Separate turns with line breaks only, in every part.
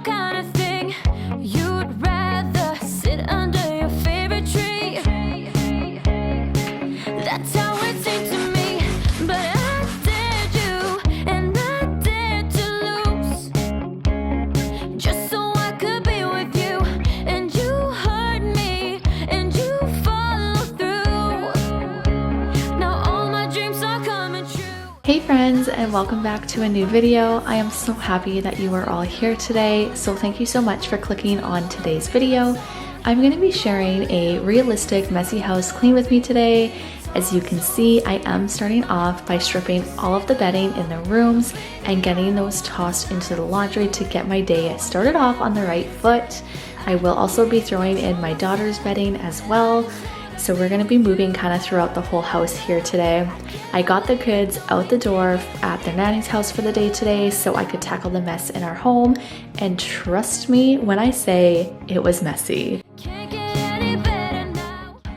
chill kind of thing. You'd rather sit under your favorite tree. That's how it seemed to me, but I dared you and I dared to lose, just so I could be with you. And you hurt me and you follow through. Now all my dreams are coming true.
Hey friends, and welcome back to a new video. I am so happy that you are all here today, so thank you so much for clicking on today's video. I'm going to be sharing a realistic messy house clean with me today. As you can see, I am starting off by stripping all of the bedding in the rooms and getting those tossed into the laundry to get my day started off on the right foot. I will also be throwing in my daughter's bedding as well. So we're going to be moving kind of throughout the whole house here today. I got the kids out the door at their nanny's house for the day today so I could tackle the mess in our home. And trust me when I say it was messy.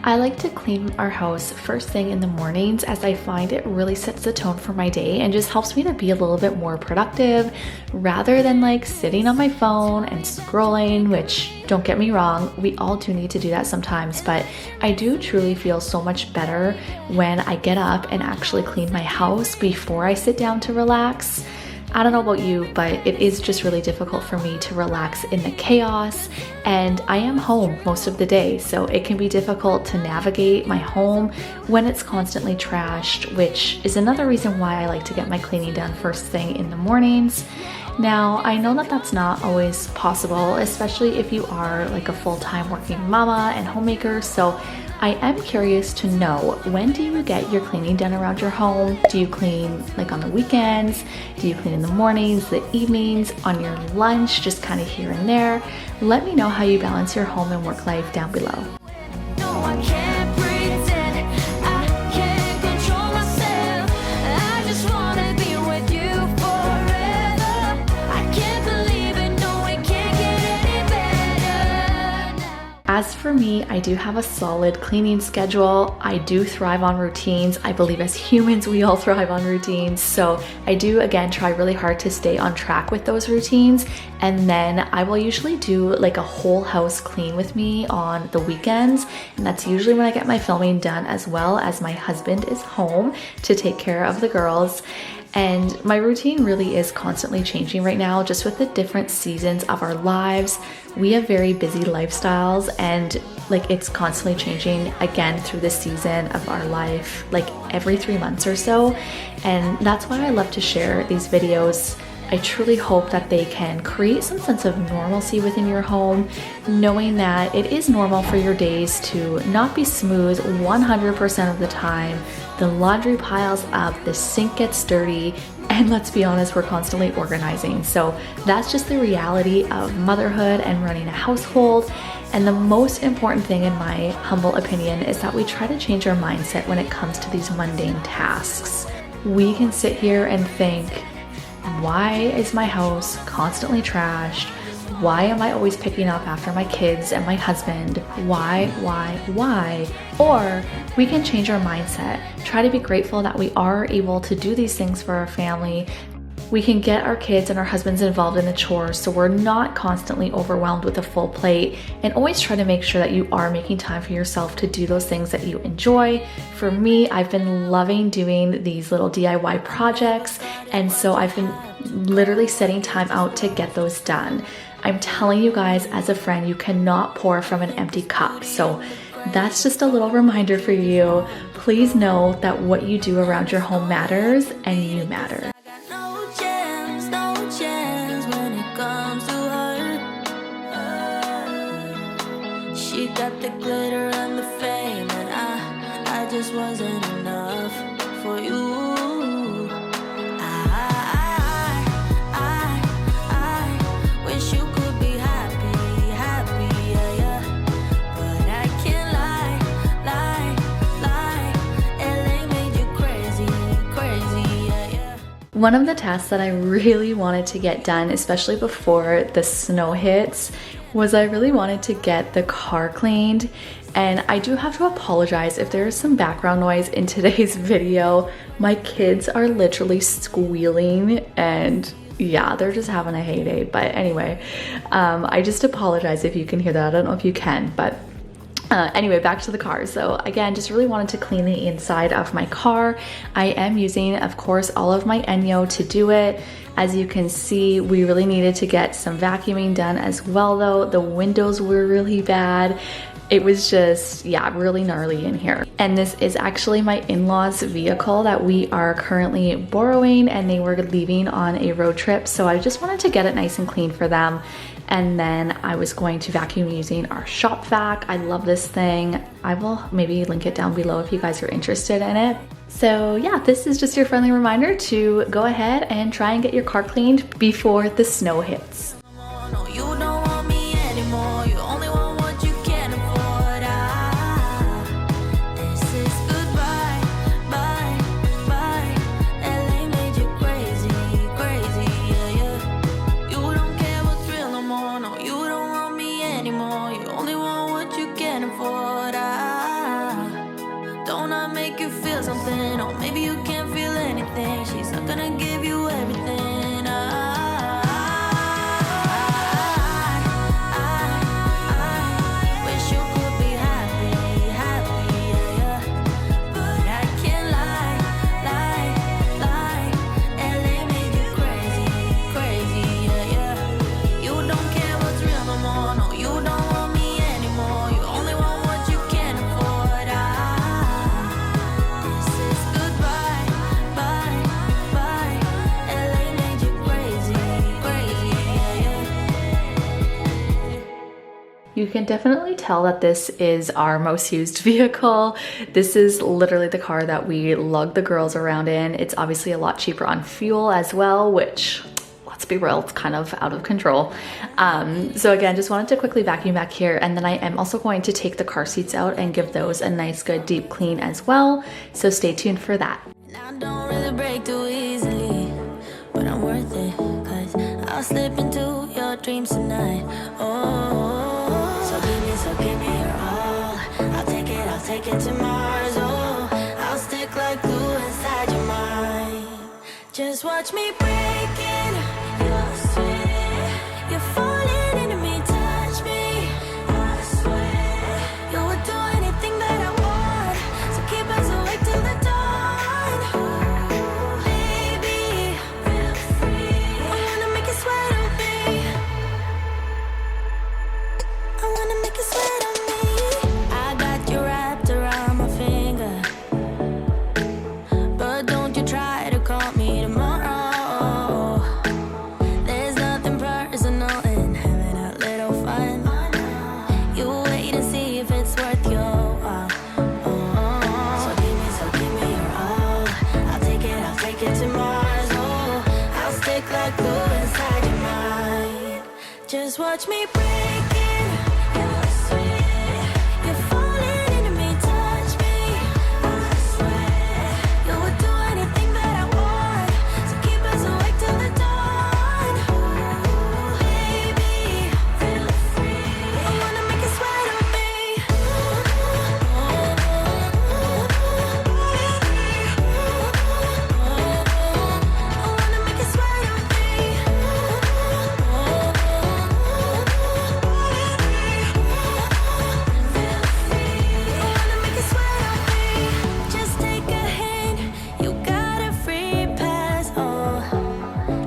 I like to clean our house first thing in the mornings, as I find it really sets the tone for my day and just helps me to be a little bit more productive rather than like sitting on my phone and scrolling, which don't get me wrong, we all do need to do that sometimes, but I do truly feel so much better when I get up and actually clean my house before I sit down to relax. I don't know about you, but it is just really difficult for me to relax in the chaos, and I am home most of the day, so it can be difficult to navigate my home when it's constantly trashed, which is another reason why I like to get my cleaning done first thing in the mornings. Now, I know that that's not always possible, especially if you are like a full-time working mama and homemaker, so I am curious to know, when do you get your cleaning done around your home? Do you clean like on the weekends? Do you clean in the mornings, the evenings, on your lunch, just kind of here and there? Let me know how you balance your home and work life down below.
No, I can't pretend, I can't control myself. I just wanna be with you forever. I can't believe it, no, it can't get any better now.
As for me, I do have a solid cleaning schedule. I do thrive on routines. I believe as humans, we all thrive on routines. So I do, again, try really hard to stay on track with those routines. And then I will usually do like a whole house clean with me on the weekends. And that's usually when I get my filming done, as well as my husband is home to take care of the girls. And my routine really is constantly changing right now, just with the different seasons of our lives. We have very busy lifestyles, and like it's constantly changing again through the season of our life, like every 3 months or so. And that's why I love to share these videos. I truly hope that they can create some sense of normalcy within your home, knowing that it is normal for your days to not be smooth 100% of the time. The laundry piles up, the sink gets dirty, and let's be honest, we're constantly organizing. So that's just the reality of motherhood and running a household. And the most important thing, in my humble opinion, is that we try to change our mindset when it comes to these mundane tasks. We can sit here and think, why is my house constantly trashed? Why am I always picking up after my kids and my husband? Why? Or we can change our mindset, try to be grateful that we are able to do these things for our family. We can get our kids and our husbands involved in the chores so we're not constantly overwhelmed with a full plate, and always try to make sure that you are making time for yourself to do those things that you enjoy. For me, I've been loving doing these little DIY projects, and so I've been literally setting time out to get those done. I'm telling you guys, as a friend, you cannot pour from an empty cup. So that's just a little reminder for you. Please know that what you do around your home matters, and you matter.
No chance when it comes to her. She got the glitter and the fame, and I just wasn't enough for you. I wish you could be happy, yeah, yeah. But I can't lie. LA made you crazy, yeah, yeah.
One of the tasks that I really wanted to get done, especially before the snow hits, was I really wanted to get the car cleaned. And I do have to apologize if there is some background noise in today's video. My kids are literally squealing, and yeah, they're just having a heyday. But anyway, I just apologize if you can hear that. I don't know if you can, but anyway, back to the car. So again, just really wanted to clean the inside of my car. I am using, of course, all of my Enyo to do it. As you can see, we really needed to get some vacuuming done as well though. The windows were really bad. It was just, yeah, really gnarly in here. And this is actually my in-laws' vehicle that we are currently borrowing, and they were leaving on a road trip. So I just wanted to get it nice and clean for them. And then I was going to vacuum using our shop vac. I love this thing. I will maybe link it down below if you guys are interested in it. So yeah, this is just your friendly reminder to go ahead and try and get your car cleaned before the snow hits. You can definitely tell that this is our most used vehicle. This is literally the car that we lug the girls around in. It's obviously a lot cheaper on fuel as well, which, let's be real, it's kind of out of control. So again, just wanted to quickly vacuum back here, and then I am also going to take the car seats out and give those a nice good deep clean as well. So stay tuned for that.
I don't really break too easily, but I'm worth it, 'cause I'll slip into your dreams tonight. So give me your all. I'll take it to Mars. Oh, I'll stick like glue inside your mind. Just watch me breaking your sweat. You're falling into me, touch me. I swear you would do anything that I want. So keep us awake till the dawn. Ooh, baby, feel free. I wanna make you sweat on me. I wanna make you sweat on me. I got you wrapped around my finger, but don't you try to call me tomorrow. There's nothing personal in having a little fun. You wait and see if it's worth your while. So give me your all. I'll take it to Mars. Oh, I'll stick like glue inside your mind. Just watch me breaking your sweat. You're falling into me, touch me. I swear you would do anything that I want. So keep us awake till the dawn. Ooh, baby, feel free. I wanna make you sweat on me. I wanna make you sweat on me. Just take a hint, you got a free pass. Oh,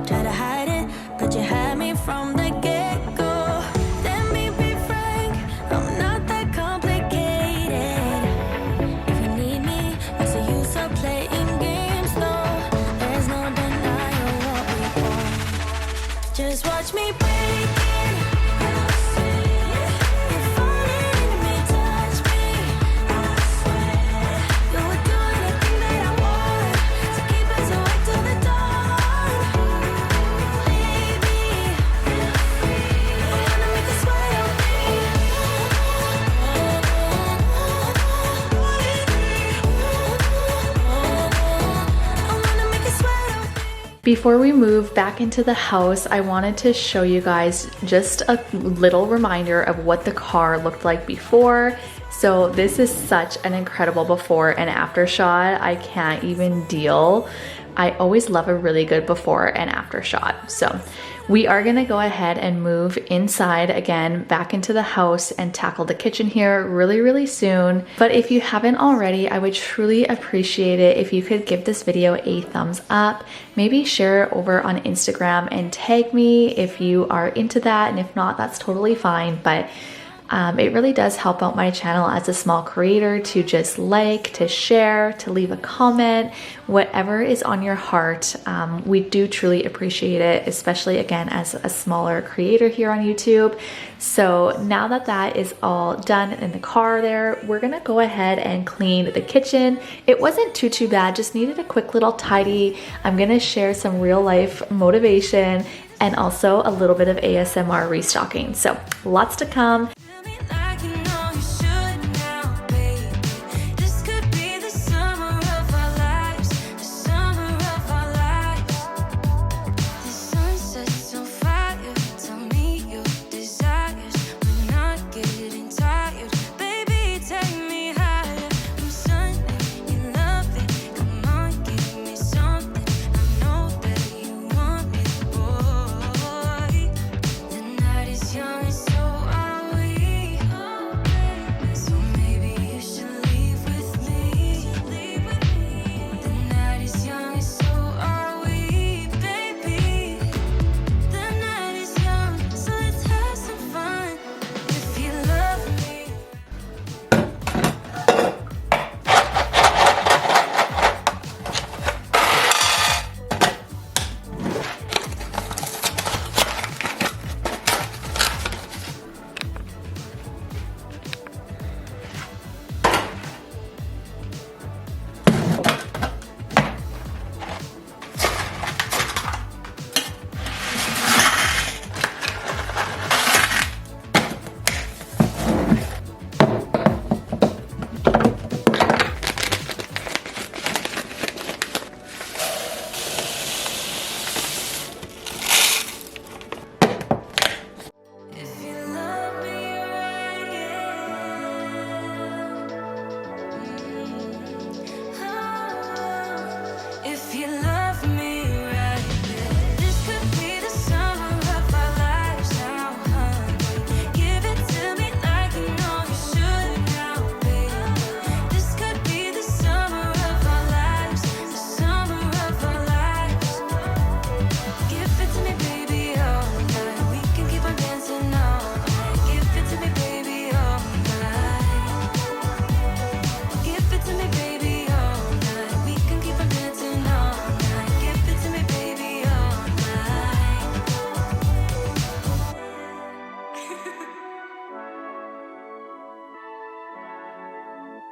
try to hide it, but you had me from the get-go. Let me be frank, I'm not that complicated. If you need me, what's the use of playing games? No, there's no denying what we want. Just watch me break it. Your sweat. You're falling into me, touch me. I swear you would do anything that I want. So keep us awake till the dawn. Ooh, baby, feel free. I wanna make you sweat on me. I wanna make you sweat on me.
Before we move back into the house, I wanted to show you guys just a little reminder of what the car looked like before So this is such an incredible before and after shot. I can't even deal. I always love a really good before and after shot. So we are gonna go ahead and move inside again, back into the house and tackle the kitchen here really soon. But if you haven't already, I would truly appreciate it if you could give this video a thumbs up, maybe share it over on Instagram and tag me if you are into that. And if not, that's totally fine. But it really does help out my channel as a small creator to just like, to share, to leave a comment, whatever is on your heart. We do truly appreciate it, especially again as a smaller creator here on YouTube. So now that that is all done in the car there, we're gonna go ahead and clean the kitchen. It wasn't too bad, just needed a quick little tidy. I'm gonna share some real life motivation and also a little bit of ASMR restocking. So lots to come.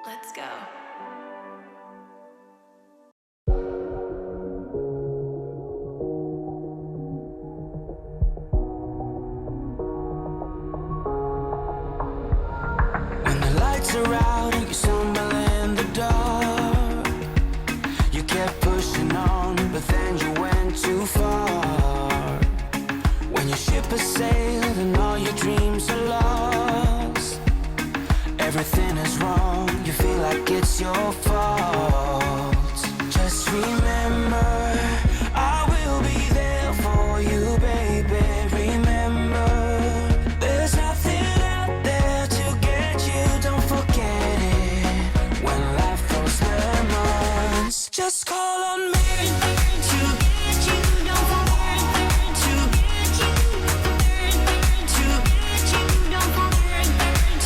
Let's go.
When the lights are out and you stumble in the dark, you kept pushing on, but then you went too far. When your ship has sailed and all your dreams are lost, everything is wrong, you feel like it's your fault. Just remember, I will be there for you, baby. Remember, there's nothing out there to get you, don't forget it. When life throws lemons, just call on me to get you, don't forget to get you, to get you, don't forget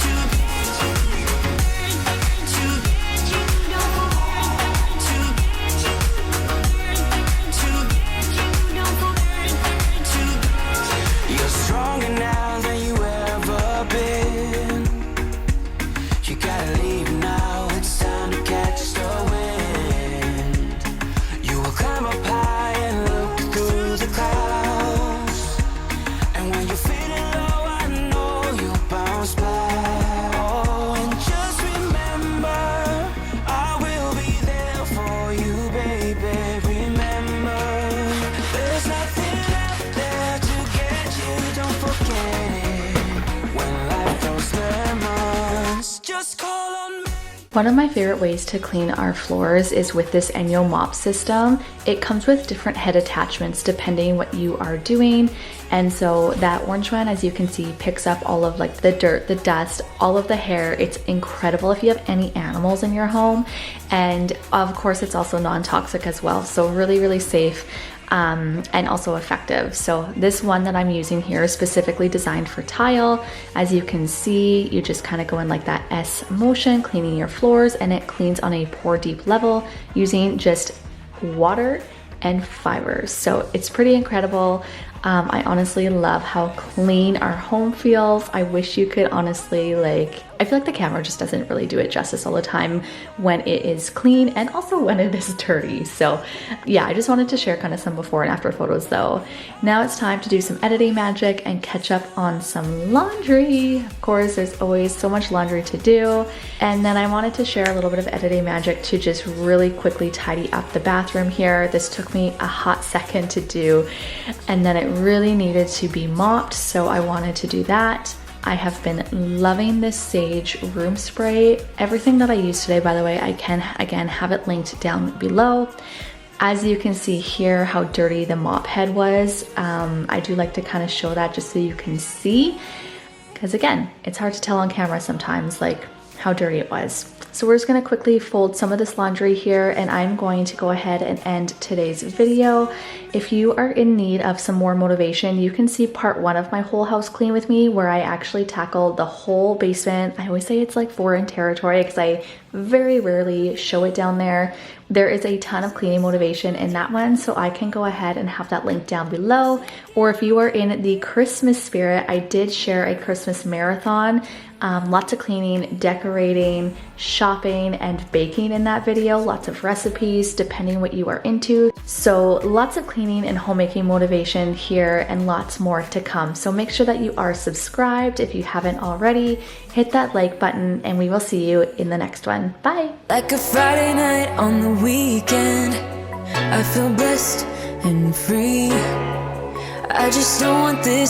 to get you, to get you, don't
One of my favorite ways to clean our floors is with this Enyo mop system. It comes with different head attachments depending what you are doing. And so that orange one, as you can see, picks up all of like the dirt, the dust, all of the hair. It's incredible if you have any animals in your home. And of course, it's also non-toxic as well. So really, really safe. And also effective. So this one that I'm using here is specifically designed for tile. As you can see, you just kind of go in like that S motion, cleaning your floors, and it cleans on a pore deep level using just water and fibers. So it's pretty incredible. I honestly love how clean our home feels. I wish you could honestly I feel like the camera just doesn't really do it justice all the time when it is clean and also when it is dirty. So yeah, I just wanted to share kind of some before and after photos though. Now it's time to do some editing magic and catch up on some laundry. Of course, there's always so much laundry to do. And then I wanted to share a little bit of editing magic to just really quickly tidy up the bathroom here. This took me a hot second to do, and then it really needed to be mopped, so I wanted to do that. I have been loving this Sage room spray. Everything that I use today, by the way, I can again have it linked down below. As you can see here how dirty the mop head was. I do like to kind of show that just so you can see, because again, it's hard to tell on camera sometimes like how dirty it was. So we're just gonna quickly fold some of this laundry here, and I'm going to go ahead and end today's video. If you are in need of some more motivation, you can see part 1 of my whole house clean with me, where I actually tackled the whole basement. I always say it's like foreign territory because I very rarely show it down there. There is a ton of cleaning motivation in that one, so I can go ahead and have that link down below. Or if you are in the Christmas spirit, I did share a Christmas marathon. Lots of cleaning, decorating, shopping, and baking in that video. Lots of recipes depending what you are into. So lots of cleaning and homemaking motivation here, and lots more to come. So make sure that you are subscribed if you haven't already. Hit that like button, and we will see you in the next one. Bye!
Like a Friday night on the weekend, I feel blessed and free. I just don't want this